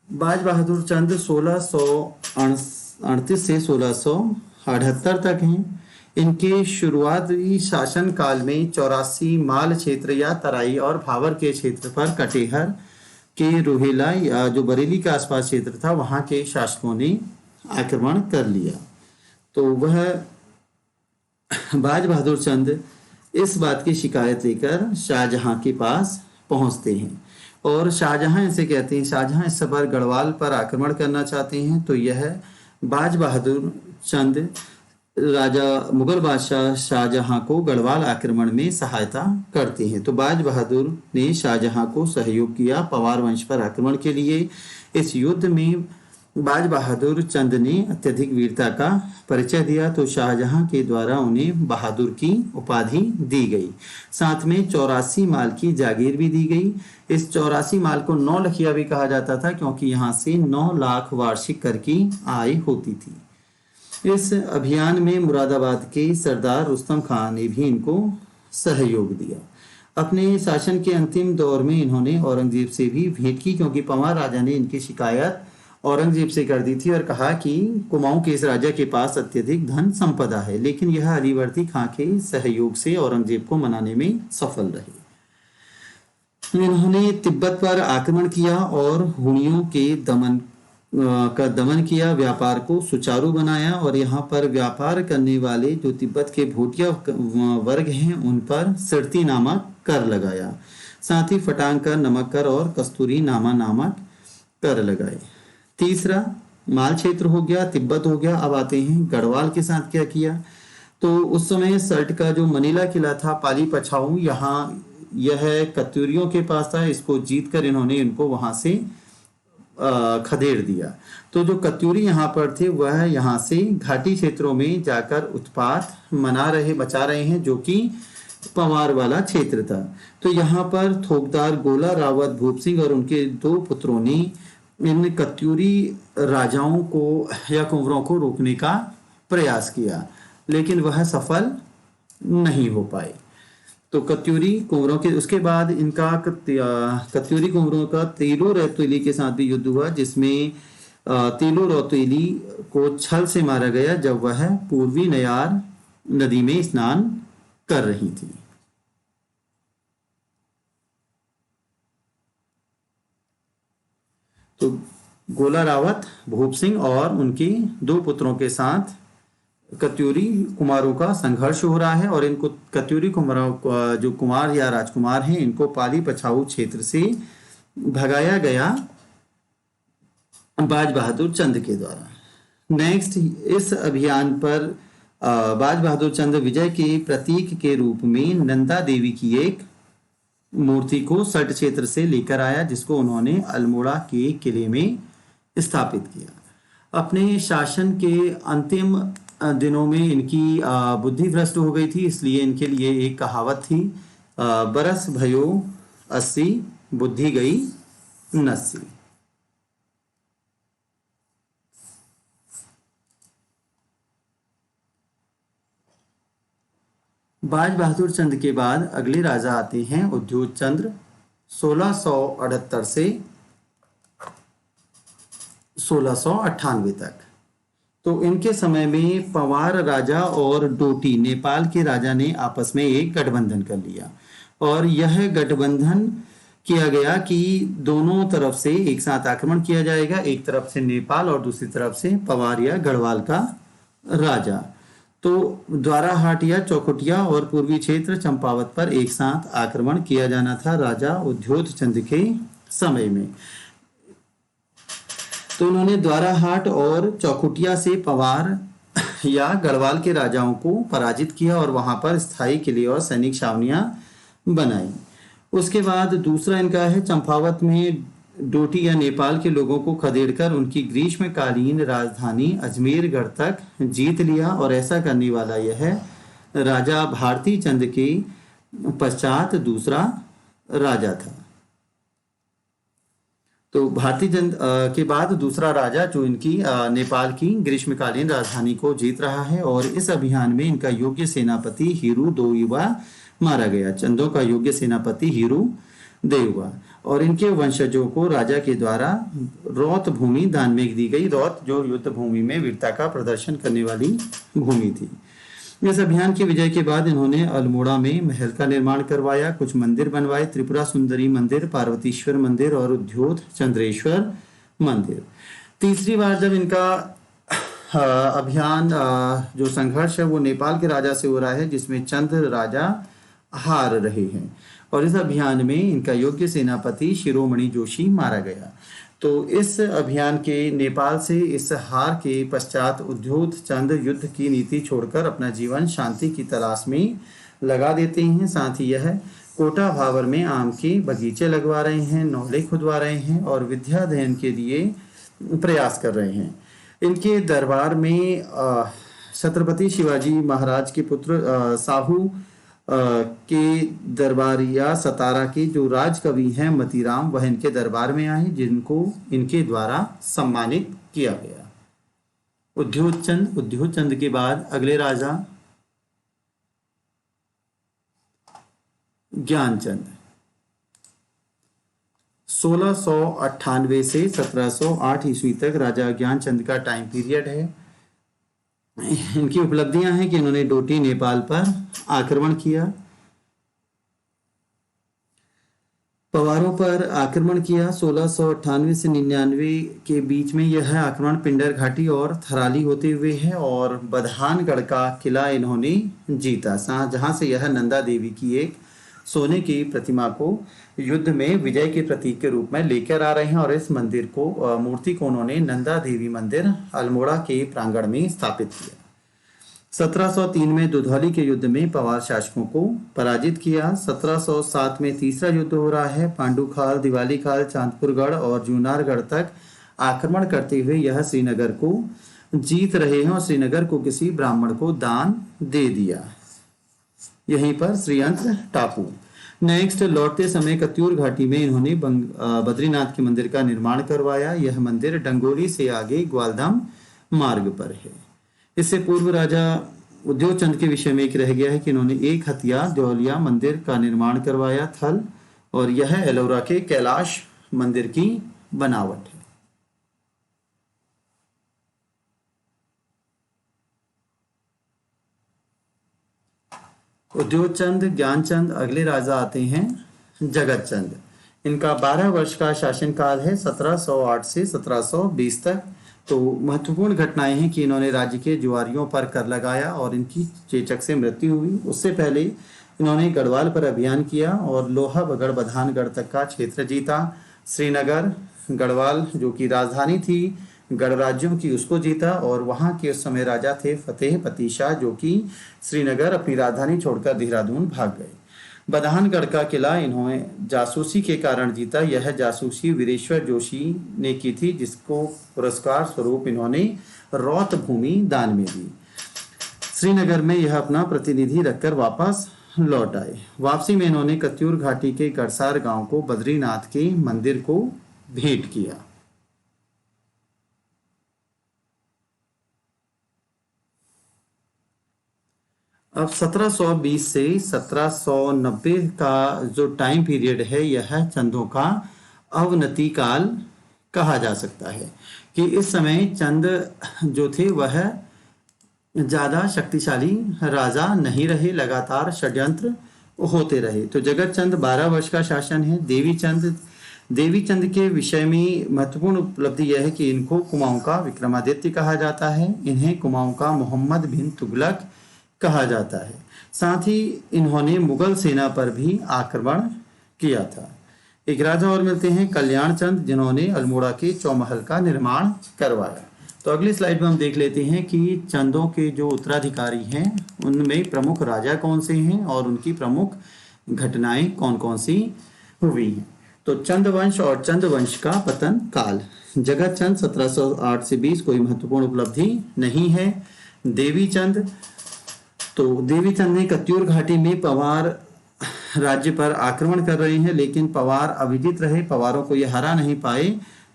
बाज बहादुर चंद 1638 से 1678 तक हैं। इनके शुरुआती शासन काल में 84 माल क्षेत्र या तराई और भावर के क्षेत्र पर कटेहर के रोहेला या जो बरेली के आसपास क्षेत्र था वहां के शासकों ने आक्रमण कर लिया। तो वह बाज बहादुर चंद इस बात की शिकायत लेकर शाहजहां के पास पहुंचते हैं और शाहजहां इसे कहते हैं, शाहजहां इस बार गढ़वाल पर आक्रमण करना चाहते हैं। तो यह बाज बहादुर चंद राजा मुगल बादशाह शाहजहां को गढ़वाल आक्रमण में सहायता करते हैं। तो बाज बहादुर ने शाहजहां को सहयोग किया पवार वंश पर आक्रमण के लिए। इस युद्ध में बाज बहादुर चंद ने अत्यधिक वीरता का परिचय दिया, तो शाहजहां के द्वारा उन्हें बहादुर की उपाधि दी गई। साथ में 84 माल की जागीर भी दी गई। इस 84 माल को 9 लखिया भी कहा जाता था, क्योंकि यहाँ से 9 लाख वार्षिक कर की आय होती थी। इस अभियान में मुरादाबाद के सरदार रुस्तम खान ने भी इनको सहयोग दिया। अपने शासन के अंतिम दौर में इन्होंने औरंगजेब से भी भेंट की, क्योंकि पंवार राजा ने इनकी शिकायत औरंगजेब से कर दी थी और कहा कि कुमाऊं के इस राजा के पास अत्यधिक धन संपदा है। लेकिन यह अलीवर्दी खां के सहयोग से औरंगजेब को मनाने में सफल रहे। इन्होंने तिब्बत पर आक्रमण किया और हुणियों के दमन किया, व्यापार को सुचारू बनाया और यहाँ पर व्यापार करने वाले जो तिब्बत के भूटिया वर्ग हैं उन पर सिरती नामक कर लगाया। साथ ही फटांकर, नमक कर और कस्तूरी नामक कर लगाए। तीसरा माल क्षेत्र हो गया, तिब्बत हो गया। अब आते हैं गढ़वाल के साथ क्या किया। तो उस समय सल्ट का जो मनीला किला था पाली पछाऊ, यहाँ यह कत्यूरियों के पास था। इसको जीतकर इन्होंने इनको वहां से खदेड़ दिया। तो जो कत्यूरी यहाँ पर थे वह यहाँ से घाटी क्षेत्रों में जाकर उत्पात बचा रहे हैं, जो कि पंवार वाला क्षेत्र था। तो यहाँ पर थोकदार गोला रावत भूप सिंह और उनके 2 पुत्रों ने इन कत्यूरी राजाओं को या कुंवरों को रोकने का प्रयास किया, लेकिन वह सफल नहीं हो पाए। तो कत्यूरी कुंवरों के उसके बाद इनका कत्यूरी कुंवरों का तीलू रौतेली के साथ भी युद्ध हुआ, जिसमें तीलू रौतेली को छल से मारा गया जब वह पूर्वी नयार नदी में स्नान कर रही थी। तो गोला रावत भूप सिंह और उनके 2 पुत्रों के साथ कत्यूरी कुमारों का संघर्ष हो रहा है, और इनको कत्यूरी कुमारों जो कुमार या राजकुमार हैं, इनको पाली पछाऊ क्षेत्र से भगाया गया बाज बहादुर चंद के द्वारा। नेक्स्ट, इस अभियान पर बाज बहादुर चंद विजय के प्रतीक के रूप में नंदा देवी की एक मूर्ति को सल्ट क्षेत्र से लेकर आया, जिसको उन्होंने अल्मोड़ा के किले में स्थापित किया। अपने शासन के अंतिम दिनों में इनकी बुद्धि भ्रष्ट हो गई थी, इसलिए इनके लिए एक कहावत थी, बरस भयो 80 बुद्धि गई 89। बाज बहादुर चंद के बाद अगले राजा आते हैं उद्योग चंद्र, 1678 से 1698 तक। तो इनके समय में पवार राजा और डोटी नेपाल के राजा ने आपस में एक गठबंधन कर लिया, और यह गठबंधन किया गया कि दोनों तरफ से एक साथ आक्रमण किया जाएगा, एक तरफ से नेपाल और दूसरी तरफ से पवार या गढ़वाल का राजा। तो द्वाराहाट या चौखुटिया और पूर्वी क्षेत्र चंपावत पर एक साथ आक्रमण किया जाना था राजा उद्योग चंद के समय में। तो उन्होंने द्वाराहाट और चौखुटिया से पवार या गढ़वाल के राजाओं को पराजित किया और वहां पर स्थायी किले और सैनिक छावनियां बनाई। उसके बाद दूसरा इनका है चंपावत में डोटी या नेपाल के लोगों को खदेड़कर उनकी ग्रीष्मकालीन राजधानी अजमेरगढ़ तक जीत लिया, और ऐसा करने वाला यह राजा भारती चंद के पश्चात दूसरा राजा था। तो भारती चंद के बाद दूसरा राजा जो इनकी नेपाल की ग्रीष्मकालीन राजधानी को जीत रहा है, और इस अभियान में इनका योग्य सेनापति हीरू दोयुवा मारा गया। चंदों का योग्य सेनापति हीरू देववा, और इनके वंशजों को राजा के द्वारा रौत भूमि दान में दी गई। रौत जो युद्ध भूमि में वीरता का प्रदर्शन करने वाली भूमि थी। इस अभियान की विजय के बाद इन्होंने अल्मोड़ा में महल का निर्माण करवाया, कुछ मंदिर बनवाए, त्रिपुरा सुंदरी मंदिर, पार्वतीश्वर मंदिर और उद्योग चंद्रेश्वर मंदिर। तीसरी बार जब इनका अभियान जो संघर्ष है वो नेपाल के राजा से हो रहा है, जिसमें चंद राजा हार रहे हैं, और इस अभियान में इनका योग्य सेनापति शिरोमणि जोशी मारा गया। तो इस अभियान के नेपाल से इस हार के पश्चात उद्योग चंद युद्ध की नीति छोड़कर अपना जीवन शांति की तलाश में लगा देते हैं। साथ ही यह कोटा भावर में आम के बगीचे लगवा रहे हैं, नौले खुदवा रहे हैं और विद्या अध्ययन के लिए प्रयास कर रहे हैं। इनके दरबार में छत्रपति शिवाजी महाराज के पुत्र साहू के दरबारिया सतारा के जो राजकवि हैं मतीराम, वह इनके दरबार में आए, जिनको इनके द्वारा सम्मानित किया गया। उद्योग चंद के बाद अगले राजा ज्ञानचंद, 1698 से 1708 ईस्वी तक राजा ज्ञानचंद का टाइम पीरियड है। इनकी उपलब्धियां हैं कि इन्होंने डोटी नेपाल पर आक्रमण किया, पवारों पर आक्रमण किया। 1698 से 99 के बीच में यह आक्रमण पिंडर घाटी और थराली होते हुए है, और बधानगढ़ का किला इन्होंने जीता, जहां से यह नंदा देवी की एक सोने की प्रतिमा को युद्ध में विजय के प्रतीक के रूप में लेकर आ रहे हैं, और इस मंदिर को मूर्ति को उन्होंने नंदा देवी मंदिर अल्मोड़ा के प्रांगण में स्थापित किया। 1703 में दुधौली के युद्ध में पवार शासकों को पराजित किया। 1707 में तीसरा युद्ध हो रहा है। पांडुखाल, दिवालीखाल, चांदपुरगढ़ और जूनारगढ़ तक आक्रमण करते हुए यह श्रीनगर को जीत रहे हैं, और श्रीनगर को किसी ब्राह्मण को दान दे दिया, यहीं पर श्रीयंत्र टापू। नेक्स्ट, लौटते समय कत्यूर घाटी में इन्होंने बद्रीनाथ के मंदिर का निर्माण करवाया। यह मंदिर डंगोरी से आगे ग्वालधाम मार्ग पर है। इससे पूर्व राजा उद्योग चंद के विषय में एक रह गया है कि इन्होंने एक हथिया देवलिया मंदिर का निर्माण करवाया थल, और यह एलोरा के कैलाश मंदिर की बनावट है। उद्योग चंद, ज्ञानचंद, अगले राजा आते हैं जगत चंद। इनका 12 वर्ष का शासनकाल है, 1708 से 1720 तक। तो महत्वपूर्ण घटनाएं हैं कि इन्होंने राज्य के जुआरियों पर कर लगाया और इनकी चेचक से मृत्यु हुई। उससे पहले इन्होंने गढ़वाल पर अभियान किया और लोहाबगढ़ बधानगढ़ तक का क्षेत्र जीता। श्रीनगर, गढ़वाल जो कि राजधानी थी गढ़ राज्यों की, उसको जीता, और वहां के उस समय राजा थे फतेह पति शाह, जो कि श्रीनगर अपनी राजधानी छोड़कर देहरादून भाग गए। बधानगढ़ का किला इन्होंने जासूसी के कारण जीता। यह जासूसी वीरेश्वर जोशी ने की थी, जिसको पुरस्कार स्वरूप इन्होंने रौत भूमि दान में दी। श्रीनगर में यह अपना प्रतिनिधि रखकर वापस लौट आए। वापसी में इन्होंने कत्यूर घाटी के करसार गांव को बद्रीनाथ के मंदिर को भेंट किया। अब 1720 से 1790 का जो टाइम पीरियड है, यह चंदों का अवनति काल कहा जा सकता है कि इस समय चंद जो थे वह ज्यादा शक्तिशाली राजा नहीं रहे, लगातार षड्यंत्र होते रहे। तो जगत चंद 12 वर्ष का शासन है। देवी चंद के विषय में महत्वपूर्ण उपलब्धि यह है कि इनको कुमाऊं का विक्रमादित्य कहा जाता है। इन्हें कुमाऊं का मोहम्मद बिन तुगलक कहा जाता है। साथ ही इन्होंने मुगल सेना पर भी आक्रमण किया था। एक राजा और मिलते हैं कल्याण चंद, जिन्होंने अल्मोड़ा के चौमहल का निर्माण करवाया। तो अगली स्लाइड में हम देख लेते हैं कि चंदों के जो उत्तराधिकारी हैं उनमें प्रमुख राजा कौन से हैं और उनकी प्रमुख घटनाएं कौन कौन सी हुई हैं। तो चंद वंश और चंद वंश का पतन काल। जगत चंद 1708 से 20 कोई महत्वपूर्ण उपलब्धि नहीं है। देवी चंद ने कत्यूर घाटी में पवार राज्य पर आक्रमण कर रहे हैं, लेकिन पवार अविजित रहे, पवारों को ये हरा नहीं पाए,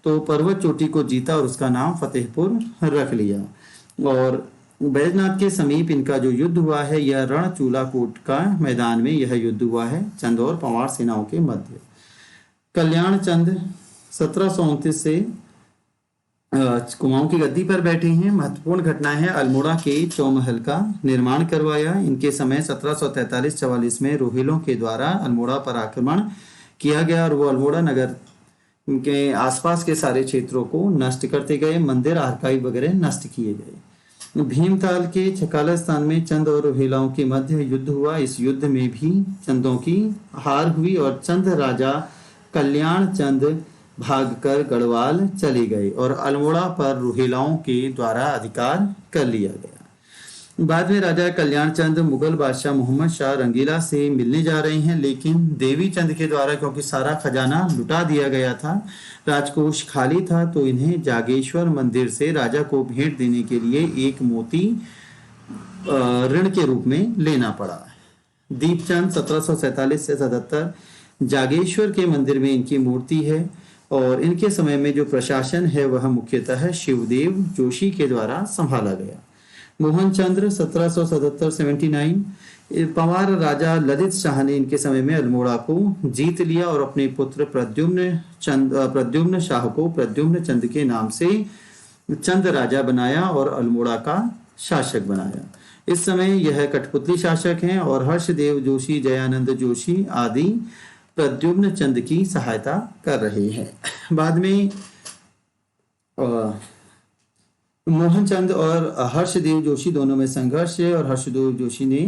तो पर्वत चोटी को जीता और उसका नाम फतेहपुर रख लिया। और बैजनाथ के समीप इनका जो युद्ध हुआ है, यह रणचूलाकोट का मैदान में यह युद्ध हुआ है चंद और पवार सेनाओं के मध्य। कल्याण चंद 1729 से कुमाऊं की गद्दी पर बैठे हैं। महत्वपूर्ण घटना है अल्मोड़ा के चौमहल का निर्माण करवाया। इनके समय 1743-44 में रोहिलों के द्वारा अल्मोड़ा पर आक्रमण किया गया और वो अल्मोड़ा नगर के आसपास के सारे क्षेत्रों को नष्ट करते गए। मंदिर, आर्काइव वगैरह नष्ट किए गए। भीमताल के छकाला स्थान में चंद और रोहिलाओं के मध्य युद्ध हुआ। इस युद्ध में भी चंदों की हार हुई और चंद राजा कल्याण चंद भागकर गढ़वाल चले गए और अल्मोड़ा पर रोहिलाओं के द्वारा अधिकार कर लिया गया। बाद में राजा कल्याण चंद मुगल बादशाह मोहम्मद शाह रंगीला से मिलने जा रहे हैं, लेकिन देवी चंद के द्वारा क्योंकि सारा खजाना लुटा दिया गया था, राजकोष खाली था, तो इन्हें जागेश्वर मंदिर से राजा को भेंट देने के लिए एक मोती ऋण के रूप में लेना पड़ा। दीपचंद 1747 से 77 जागेश्वर के मंदिर में इनकी मूर्ति है और इनके समय में जो प्रशासन है वह मुख्यतः शिवदेव जोशी के द्वारा संभाला गया। मोहन चंद्र 1777-79 पवार राजा ललित शाह ने इनके समय में अल्मोड़ा को जीत लिया और अपने पुत्र प्रद्युम्न शाह को प्रद्युम्न चंद के नाम से चंद राजा बनाया और अल्मोड़ा का शासक बनाया। इस समय यह कठपुतली शासक हैं और हर्षदेव जोशी, जयानंद जोशी आदि प्रद्युम्न चंद की सहायता कर रहे हैं। बाद में मोहन चंद और हर्षदेव जोशी दोनों में संघर्ष है और हर्षदेव जोशी ने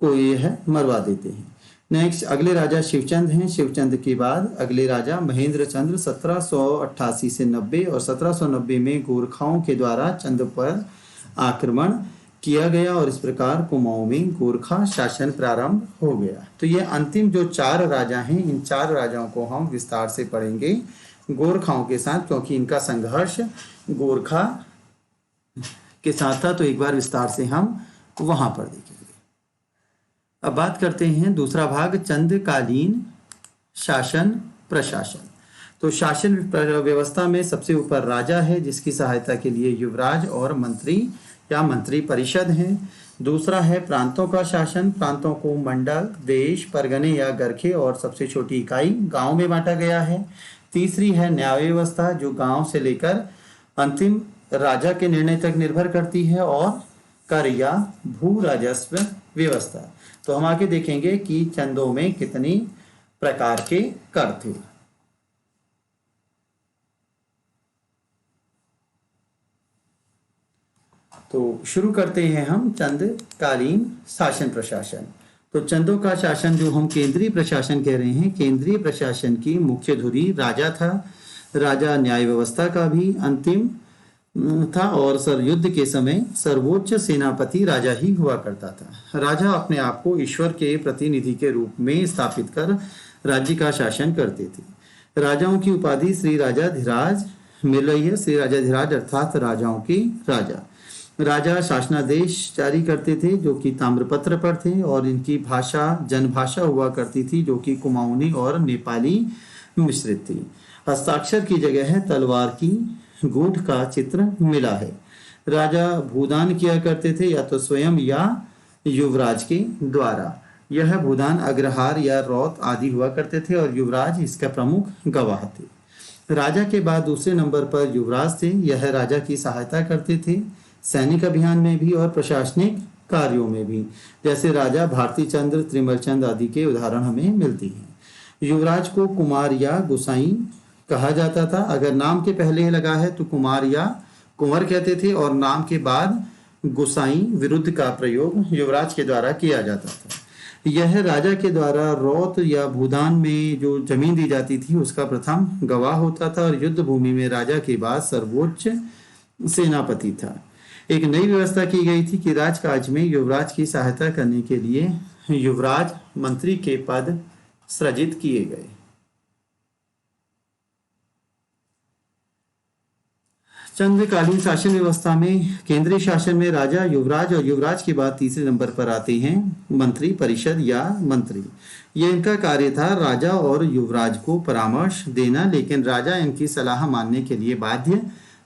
को यह मरवा देते हैं। नेक्स्ट अगले राजा शिवचंद हैं। शिवचंद के बाद अगले राजा महेंद्र चंद्र 1788 से 90 और 1790 में गोरखाओं के द्वारा चंद पर आक्रमण किया गया और इस प्रकार कुमाऊं में गोरखा शासन प्रारंभ हो गया। तो ये अंतिम जो 4 राजा हैं, इन 4 राजाओं को हम विस्तार से पढ़ेंगे गोरखाओं के साथ, क्योंकि इनका संघर्ष गोरखा के साथ था। तो एक बार विस्तार से हम वहां पर देखेंगे। अब बात करते हैं दूसरा भाग, चंदकालीन शासन प्रशासन। तो शासन व्यवस्था में सबसे ऊपर राजा है, जिसकी सहायता के लिए युवराज और मंत्री या मंत्री परिषद हैं। दूसरा है प्रांतों का शासन। प्रांतों को मंडल, देश, परगने या गरखे और सबसे छोटी इकाई गांव में बांटा गया है। तीसरी है न्याय व्यवस्था, जो गांव से लेकर अंतिम राजा के निर्णय तक निर्भर करती है। और कर या भू राजस्व व्यवस्था। तो हम आगे देखेंगे कि चंदों में कितनी प्रकार के कर थे। तो शुरू करते हैं हम चंदकालीन शासन प्रशासन। तो चंदों का शासन जो हम केंद्रीय प्रशासन कह रहे हैं, केंद्रीय प्रशासन की मुख्य धुरी राजा था। राजा न्याय व्यवस्था का भी अंतिम था और युद्ध के समय सर्वोच्च सेनापति राजा ही हुआ करता था। राजा अपने आप को ईश्वर के प्रतिनिधि के रूप में स्थापित कर राज्य का शासन करते थे। राजाओं की उपाधि श्री राजाधिराज मिल रही है। श्री राजाधिराज अर्थात राजाओं के राजा। राजा शासनादेश जारी करते थे जो कि ताम्रपत्र पर थे और इनकी भाषा जनभाषा हुआ करती थी जो कि कुमाऊनी और नेपाली मिश्रित थी। हस्ताक्षर की जगह है तलवार की गूंठ का चित्र मिला है। राजा भूदान किया करते थे या तो स्वयं या युवराज के द्वारा। यह भूदान अग्रहार या रौत आदि हुआ करते थे और युवराज इसका प्रमुख गवाह थे। राजा के बाद दूसरे नंबर पर युवराज थे। यह राजा की सहायता करते थे सैनिक अभियान में भी और प्रशासनिक कार्यों में भी। जैसे राजा भारती चंद्र, त्रिमल चंद आदि के उदाहरण हमें मिलती हैं। युवराज को कुमार या गुसाई कहा जाता था। अगर नाम के पहले लगा है तो कुमार या कुंवर कहते थे और नाम के बाद गुसाई विरुद्ध का प्रयोग युवराज के द्वारा किया जाता था। यह राजा के द्वारा रौत या भूदान में जो जमीन दी जाती थी उसका प्रथम गवाह होता था और युद्ध भूमि में राजा के बाद सर्वोच्च सेनापति था। एक नई व्यवस्था की गई थी कि राजकाज में युवराज की सहायता करने के लिए युवराज मंत्री के पद सृजित किए गए। चंद्रकालीन शासन व्यवस्था में केंद्रीय शासन में राजा, युवराज और युवराज के बाद तीसरे नंबर पर आते हैं मंत्री परिषद या मंत्री। ये इनका कार्य था राजा और युवराज को परामर्श देना, लेकिन राजा इनकी सलाह मानने के लिए बाध्य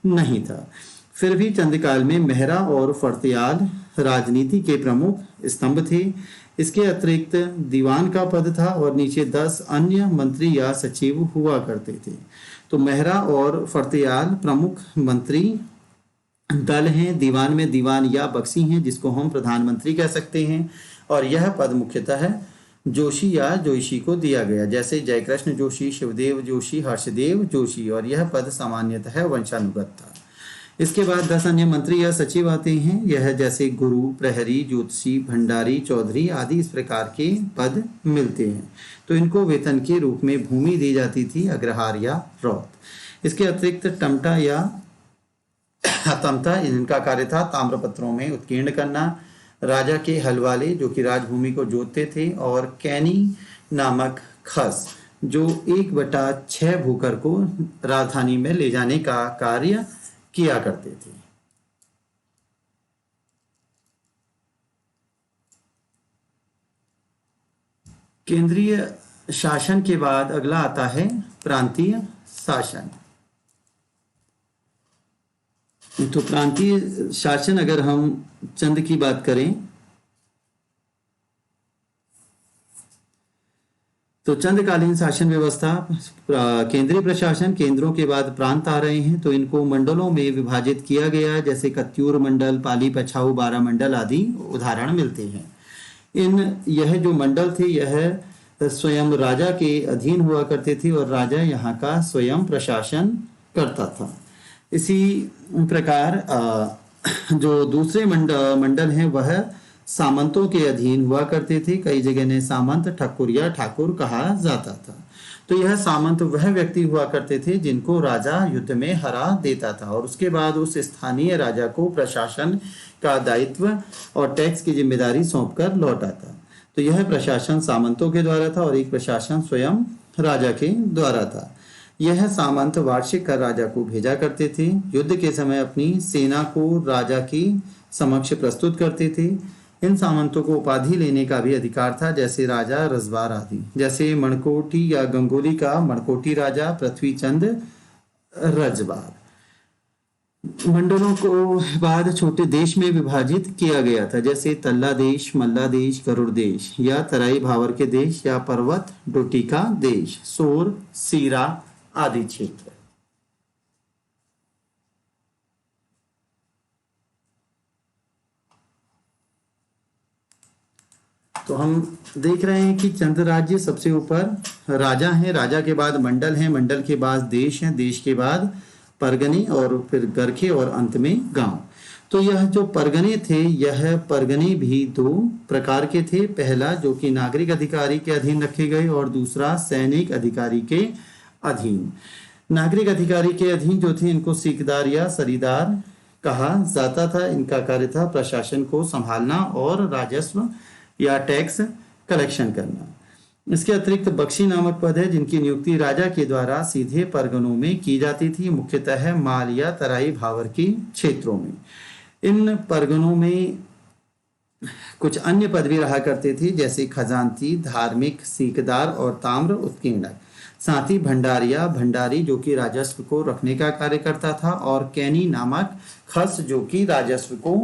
नहीं था। फिर भी चंद्रकाल में मेहरा और फर्त्याल राजनीति के प्रमुख स्तंभ थे। इसके अतिरिक्त दीवान का पद था और नीचे 10 अन्य मंत्री या सचिव हुआ करते थे। तो मेहरा और फर्त्याल प्रमुख मंत्री दल हैं। दीवान में दीवान या बख्शी हैं जिसको हम प्रधानमंत्री कह सकते हैं और यह पद मुख्यतः जोशी या जोशी को दिया गया, जैसे जयकृष्ण जोशी, शिवदेव जोशी, हर्षदेव जोशी, और यह पद सामान्यतः वंशानुगत था। इसके बाद 10 अन्य मंत्री या सचिव आते हैं। यह जैसे गुरु, प्रहरी, ज्योतिषी, भंडारी, चौधरी आदि इस प्रकार के पद मिलते हैं। तो इनको वेतन के रूप में भूमि दी जाती थी, अग्रहार या रौत। इसके अतिरिक्त टमटा या तमता, इनका कार्य था ताम्रपत्रों में उत्कीर्ण करना। राजा के हलवाले जो कि राजभूमि को जोतते थे, और कैनी नामक खस जो 1/6 भूखर को राजधानी में ले जाने का कार्य किया करते थे। केंद्रीय शासन के बाद अगला आता है प्रांतीय शासन। तो प्रांतीय शासन अगर हम चंद की बात करें तो चंद्रकालीन शासन व्यवस्था, केंद्रीय प्रशासन, केंद्रों के बाद प्रांत आ रहे हैं तो इनको मंडलों में विभाजित किया गया, जैसे कत्यूर मंडल, पाली, पछाऊ, बारह मंडल आदि उदाहरण मिलते हैं। यह जो मंडल थे यह स्वयं राजा के अधीन हुआ करते थे और राजा यहाँ का स्वयं प्रशासन करता था। इसी प्रकार जो दूसरे मंडल हैं वह सामंतों के अधीन हुआ करते थे। कई जगह ने सामंत, ठकुर या ठाकुर कहा जाता था। तो यह सामंत वह व्यक्ति हुआ करते थे जिनको राजा युद्ध में हरा देता था और उसके बाद उस स्थानीय राजा को प्रशासन का दायित्व और टैक्स की जिम्मेदारी सौंपकर लौटाता। तो यह प्रशासन सामंतों के द्वारा था और एक प्रशासन स्वयं राजा के द्वारा था। यह सामंत वार्षिक कर राजा को भेजा करते थे। युद्ध के समय अपनी सेना को राजा की समक्ष प्रस्तुत करते थे। इन सामंतों को उपाधि लेने का भी अधिकार था, जैसे राजा रजवार आदि, जैसे मणकोटी या गंगोली का मणकोटी राजा, पृथ्वीचंद रजवार। मंडलों को बाद छोटे देश में विभाजित किया गया था, जैसे तल्ला देश, मल्ला देश, गरुड़ देश, या तराई भावर के देश, या पर्वत डोटिका देश, सोर, सीरा आदि क्षेत्र। तो हम देख रहे हैं कि चंद राज्य सबसे ऊपर राजा है, राजा के बाद मंडल है, मंडल के बाद देश है, देश के बाद परगने और फिर गरखे और अंत में गांव। तो यह जो परगने थे, यह परगने भी दो प्रकार के थे। पहला जो कि नागरिक अधिकारी के अधीन रखे गए और दूसरा सैनिक अधिकारी के अधीन। नागरिक अधिकारी के अधीन जो थे इनको सीकदार या सरीदार कहा जाता था। इनका कार्य था प्रशासन को संभालना और राजस्व या टैक्स कलेक्शन करना। इसके अतिरिक्त बख्शी नामक पद है जिनकी नियुक्ति राजा के द्वारा सीधे परगनों में की जाती थी, मुख्यतः माल या तराई भावर के क्षेत्रों में। इन परगनों में कुछ अन्य पद भी रहा करते थे, जैसे खजांची, धार्मिक, सीकदार और ताम्र उत्कीर्णक। साथ ही भंडारिया, भंडारी जो कि राजस्व को रखने का कार्य करता था, और कैनी नामक खस जो कि राजस्व को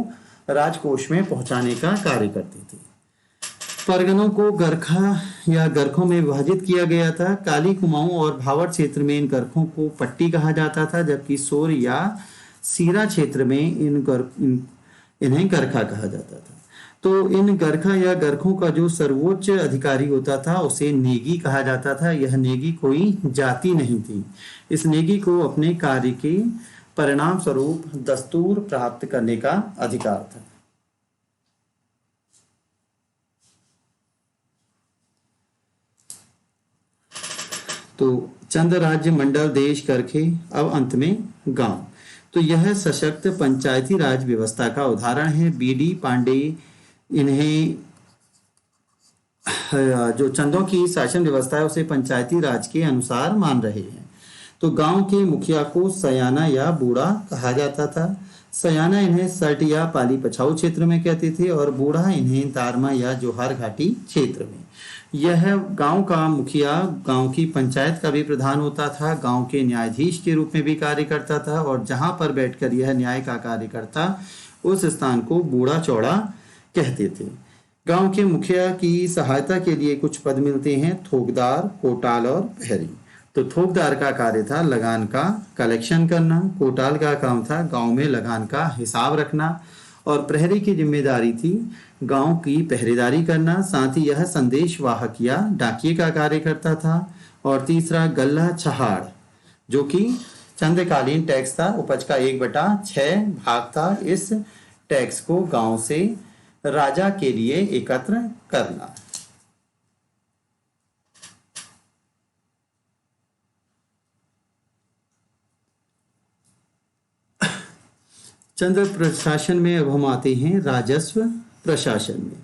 राजकोष में पहुंचाने का कार्य करते थे। परगनों को गरखा या गरखों में विभाजित किया गया था। काली, कुमाऊं और भावर क्षेत्र में इन गरखों को पट्टी कहा जाता था, जबकि सोर या सीरा क्षेत्र में इन्हें गरखा कहा जाता था। तो इन गरखा या गरखों का जो सर्वोच्च अधिकारी होता था उसे नेगी कहा जाता था। यह नेगी कोई जाति नहीं थी। इस नेगी को अपने कार्य के परिणाम स्वरूप दस्तूर प्राप्त करने का अधिकार था। तो चंद राज्य, मंडल, देश, करखे, अब अंत में गांव। तो यह सशक्त पंचायती राज व्यवस्था का उदाहरण है। बीडी पांडे इन्हें जो चंदों की शासन व्यवस्था है उसे पंचायती राज के अनुसार मान रहे हैं। तो गांव के मुखिया को सयाना या बूढ़ा कहा जाता था। सयाना इन्हें सल्ट या पाली पछाऊ क्षेत्र में कहते थे और बूढ़ा इन्हें दारमा या जोहार घाटी क्षेत्र में। यह गांव का मुखिया गांव की पंचायत का भी प्रधान होता था, गांव के न्यायाधीश के रूप में भी कार्य करता था, और जहां पर बैठकर यह न्याय का कार्य करता उस स्थान को बूढ़ा चौड़ा कहते थे। गांव के मुखिया की सहायता के लिए कुछ पद मिलते हैं, थोकदार, कोटाल और प्रहरी। तो थोकदार का कार्य था लगान का कलेक्शन करना, कोटाल का काम था गांव में लगान का हिसाब रखना, और प्रहरी की जिम्मेदारी थी गांव की पहरेदारी करना। साथ ही यह संदेश वाहक या डाकिये का कार्य करता था। और तीसरा गल्ला छहाड़ जो कि चंद्रकालीन टैक्स था, उपज का 1/6 भाग था। इस टैक्स को गांव से राजा के लिए एकत्र करना। चंद्र प्रशासन में अब हम आते हैं राजस्व प्रशासन में।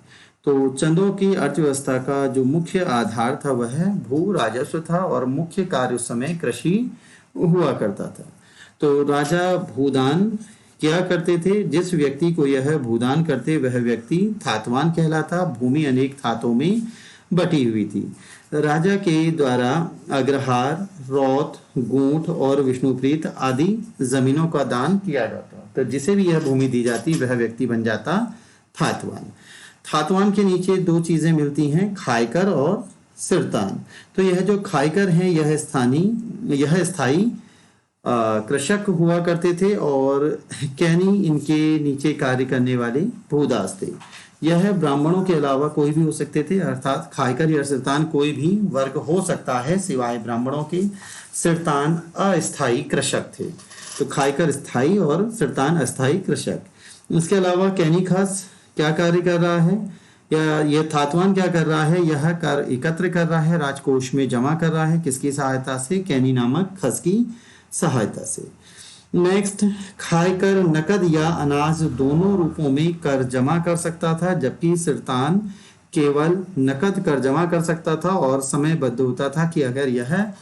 तो चंदों की अर्थव्यवस्था का जो मुख्य आधार था वह भू राजस्व था, और मुख्य कार्य उस समय कृषि हुआ करता था। तो राजा भूदान क्या करते थे, जिस व्यक्ति को यह भूदान करते वह व्यक्ति थातवान कहलाता। भूमि अनेक थातों में बटी हुई थी। राजा के द्वारा अग्रहार, रौत, गूंठ और विष्णुप्रीत आदि जमीनों का दान किया जाता। तो जिसे भी यह भूमि दी जाती वह व्यक्ति बन जाता थातवान। थातवान के नीचे दो चीजें मिलती हैं, खायकर और सिरतान। तो यह जो खायकर हैं यह स्थायी कृषक हुआ करते थे, और कैनी इनके नीचे कार्य करने वाले भूदास थे। यह ब्राह्मणों के अलावा कोई भी हो सकते थे, अर्थात खायकर या सिरतान कोई भी वर्ग हो सकता है सिवाय ब्राह्मणों के। सिरतान अस्थायी कृषक थे। तो खायकर स्थायी और सिरतान अस्थायी कृषक। इसके अलावा कैनी खास क्या कार्य कर रहा है, या यह थातवान क्या कर रहा है, यह कर एकत्र कर रहा है, राजकोष में जमा कर रहा है। किसकी सहायता से, कैनी नामक खस की सहायता से। नेक्स्ट, खायकर नकद या अनाज दोनों रूपों में कर जमा कर सकता था, जबकि सिरतान केवल नकद कर जमा कर सकता था और समयबद्ध होता था कि अगर यह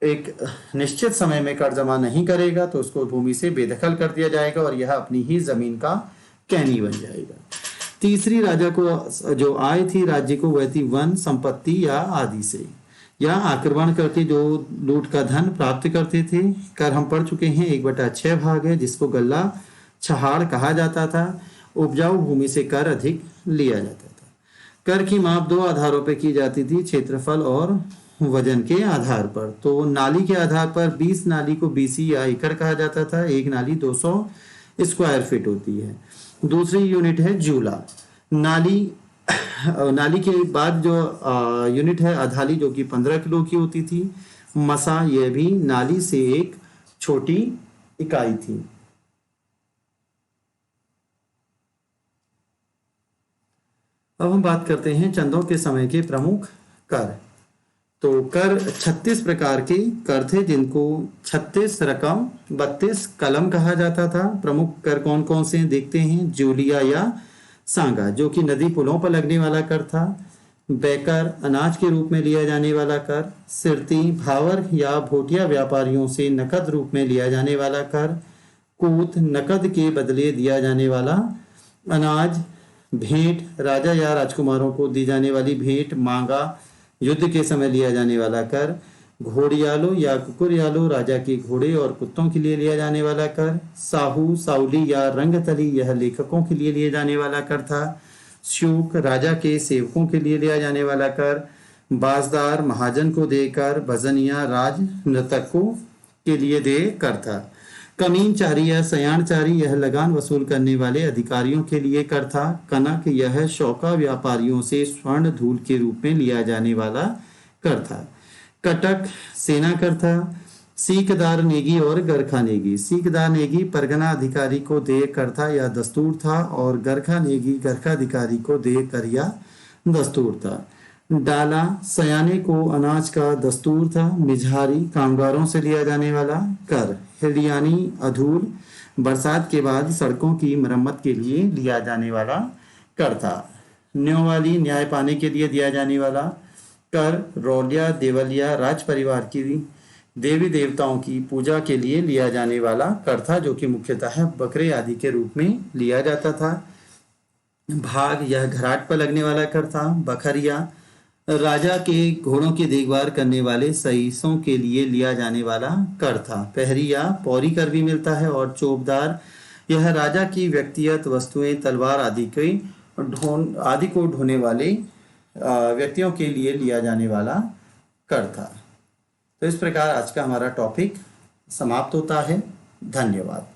एक निश्चित समय में कर जमा नहीं करेगा तो उसको भूमि से बेदखल कर दिया जाएगा और यह अपनी ही जमीन का कैनी बन जाएगा। तीसरी राजा को जो आय थी राज्य को वह थी वन संपत्ति या आदि से। या आक्रमण करके जो लूट का धन प्राप्त करते थे। कर हम पढ़ चुके हैं, 1/6 भाग है जिसको गल्ला छहाड़ कहा जाता था। उपजाऊ भूमि से कर अधिक लिया जाता था। कर की माप दो आधारों पर की जाती थी, क्षेत्रफल और वजन के आधार पर। तो नाली के आधार पर 20 नाली को बीसी या एकड़ कहा जाता था। एक नाली 200 स्क्वायर फीट होती है। दूसरी यूनिट है जूला। नाली नाली के बाद जो यूनिट है अधाली, जो कि 15 किलो की होती थी। मसा, यह भी नाली से एक छोटी इकाई थी। अब हम बात करते हैं चंदों के समय के प्रमुख कर। तो कर 36 प्रकार के कर थे, जिनको 36 रकम 32 कलम कहा जाता था। प्रमुख कर कौन कौन से देखते हैं। जूलिया या सांगा, जो कि नदी पुलों पर लगने वाला कर था। बैकर, अनाज के रूप में लिया जाने वाला कर। सिरती, भावर या भोटिया व्यापारियों से नकद रूप में लिया जाने वाला कर। कूत, नकद के बदले दिया जाने वाला अनाज। भेंट, राजा या राजकुमारों को दी जाने वाली भेंट। मांगा, युद्ध के समय लिया जाने वाला कर। घोड़ियालो या कुकुरयालो, राजा के घोड़े और कुत्तों के लिए लिया जाने वाला कर। साहू, साउली या रंगतली, यह लेखकों के लिए लिए जाने वाला कर था। श्यूक, राजा के सेवकों के लिए लिया जाने वाला कर। बाजदार, महाजन को देकर। भजनिया, राज नर्तकों के लिए दे कर था। कमीनचारी या सयानचारी, यह लगान वसूल करने वाले अधिकारियों के लिए कर था। कनक, यह शौका व्यापारियों से स्वर्ण धूल के रूप में लिया जाने वाला कर था। कटक, सेना कर था। सीकदार नेगी और गरखा नेगी। सीकदार नेगी परगना अधिकारी को देय कर था या दस्तूर था, और गरखा नेगी गरखा अधिकारी को देय कर या दस्तूर था। डाला, सयाने को अनाज का दस्तूर था। मिझारी, कामगारों से लिया जाने वाला कर। हिरडियानी, अधूल, बरसात के बाद सड़कों की मरम्मत के लिए लिया जाने वाला कर था। न्योवाली, न्याय पाने के लिए दिया जाने वाला कर। रौलिया, देवलिया, राज परिवार की देवी देवताओं की पूजा के लिए लिया जाने वाला कर था, जो कि मुख्यतः बकरे आदि के रूप में लिया जाता था। भाग, यह घराट पर लगने वाला कर था। बखरिया, राजा के घोड़ों की देखभाल करने वाले सईसों के लिए लिया जाने वाला कर था। पहरिया, पौरी कर भी मिलता है। और चोबदार, यह राजा की व्यक्तिगत वस्तुएं, तलवार आदि को ढोने वाले व्यक्तियों के लिए लिया जाने वाला कर था। तो इस प्रकार आज का हमारा टॉपिक समाप्त होता है। धन्यवाद।